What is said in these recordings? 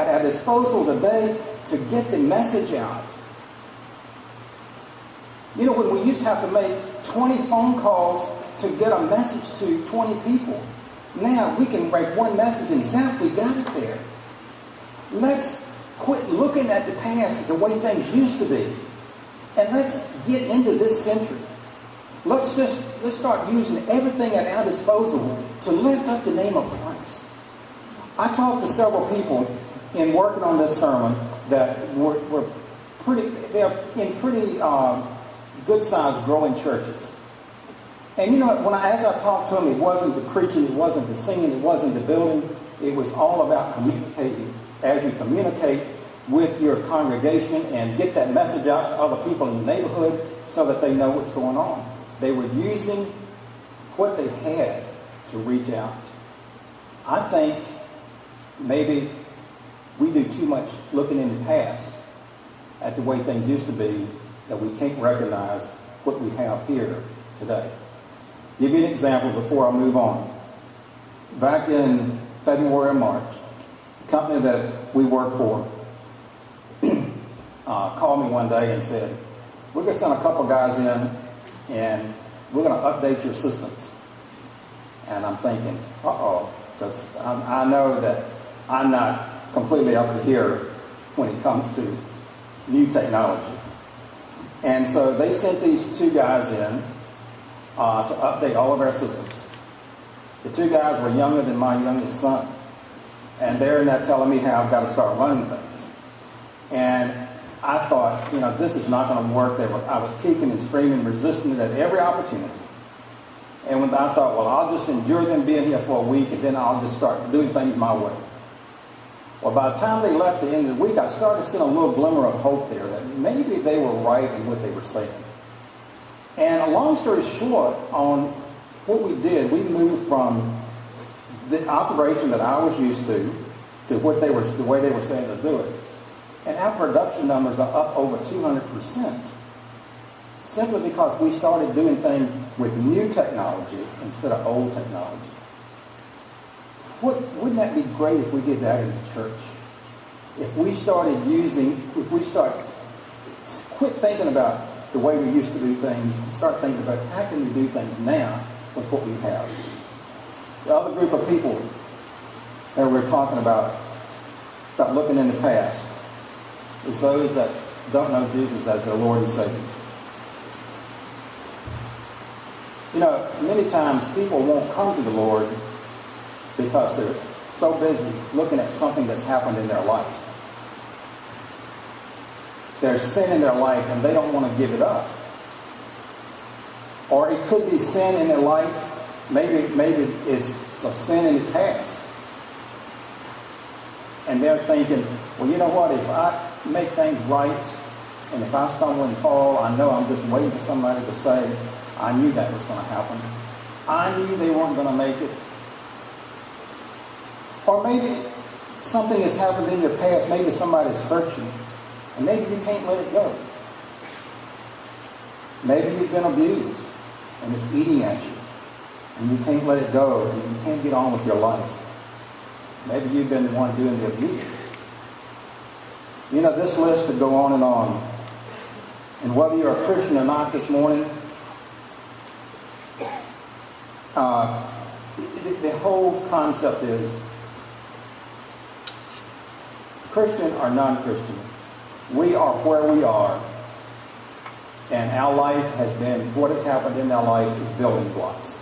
at our disposal today to get the message out. You know, when we used to have to make 20 phone calls to get a message to 20 people, now we can write one message and zap, we got it there. Let's quit looking at the past, the way things used to be, and let's get into this century. Let's start using everything at our disposal to lift up the name of Christ. I talked to several people in working on this sermon that they're in pretty good-sized growing churches. And you know, as I talked to them, it wasn't the preaching, it wasn't the singing, it wasn't the building. It was all about communicating. As you communicate with your congregation and get that message out to other people in the neighborhood so that they know what's going on. They were using what they had to reach out. I think maybe we do too much looking in the past at the way things used to be that we can't recognize what we have here today. Give you an example before I move on. Back in February or March, the company that we work for called me one day and said, we're going to send a couple guys in and we're going to update your systems. And I'm thinking, because I know that I'm not completely up to here when it comes to new technology. And so they sent these two guys in to update all of our systems. The two guys were younger than my youngest son. And they're now telling me how I've got to start running things. And I thought, you know, this is not going to work. I was kicking and screaming, resisting it at every opportunity. And when I thought, well, I'll just endure them being here for a week and then I'll just start doing things my way. Well, by the time they left at the end of the week, I started seeing a little glimmer of hope there that maybe they were right in what they were saying. And a long story short, on what we did, we moved from the operation that I was used to what the way they were saying to do it. And our production numbers are up over 200%. Simply because we started doing things with new technology instead of old technology. Wouldn't that be great if we did that in the church? If we quit thinking about the way we used to do things and start thinking about how can we do things now with what we have. The other group of people that we're talking about looking in the past, is those that don't know Jesus as their Lord and Savior. You know, many times people won't come to the Lord because they're so busy looking at something that's happened in their life. There's sin in their life and they don't want to give it up. Or it could be sin in their life. Maybe it's a sin in the past. And they're thinking, well, you know what, if I make things right, and if I stumble and fall, I know I'm just waiting for somebody to say, I knew that was going to happen. I knew they weren't going to make it. Or maybe something has happened in your past, maybe somebody's hurt you, and maybe you can't let it go. Maybe you've been abused, and it's eating at you, and you can't let it go, and you can't get on with your life. Maybe you've been the one doing the abusing. You know, this list could go on. And whether you're a Christian or not this morning, the whole concept is Christian or non-Christian, we are where we are, and our life has been, what has happened in our life is building blocks.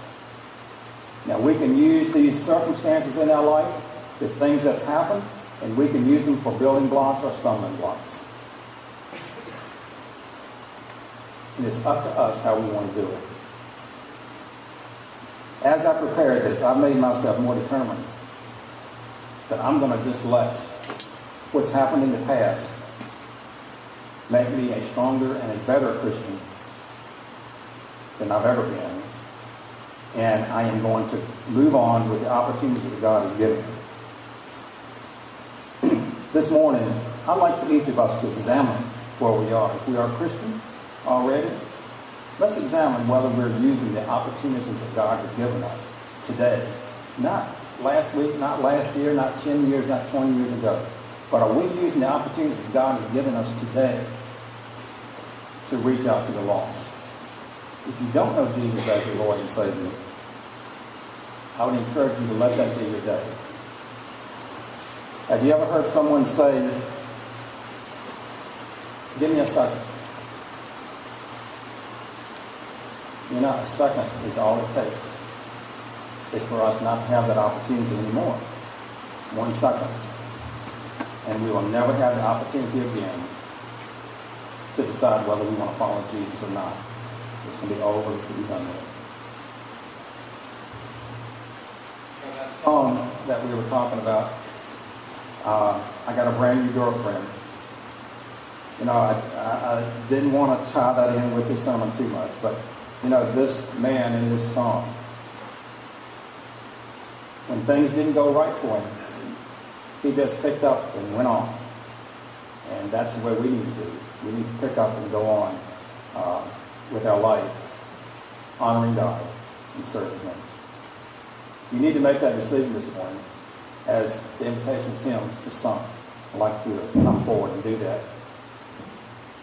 Now, we can use these circumstances in our life, the things that's happened, and we can use them for building blocks or stumbling blocks. And it's up to us how we want to do it. As I prepared this, I made myself more determined that I'm going to just let what's happened in the past make me a stronger and a better Christian than I've ever been. And I am going to move on with the opportunities that God has given me. This morning, I'd like for each of us to examine where we are. If we are Christian already, let's examine whether we're using the opportunities that God has given us today. Not last week, not last year, not 10 years, not 20 years ago. But are we using the opportunities that God has given us today to reach out to the lost? If you don't know Jesus as your Lord and Savior, I would encourage you to let that be your day. Have you ever heard someone say, give me a second? You know, a second is all it takes. It's for us not to have that opportunity anymore. 1 second. And we will never have the opportunity again to decide whether we want to follow Jesus or not. It's going to be over. It's going to be done with. That song that we were talking about, I got a brand new girlfriend. You know, I didn't want to tie that in with this sermon too much, but, you know, this man in this song, when things didn't go right for him, he just picked up and went on. And that's the way we need to do. We need to pick up and go on with our life, honoring God and serving Him. You need to make that decision this morning as the invitation to Him is sung. I'd like you to come forward and do that.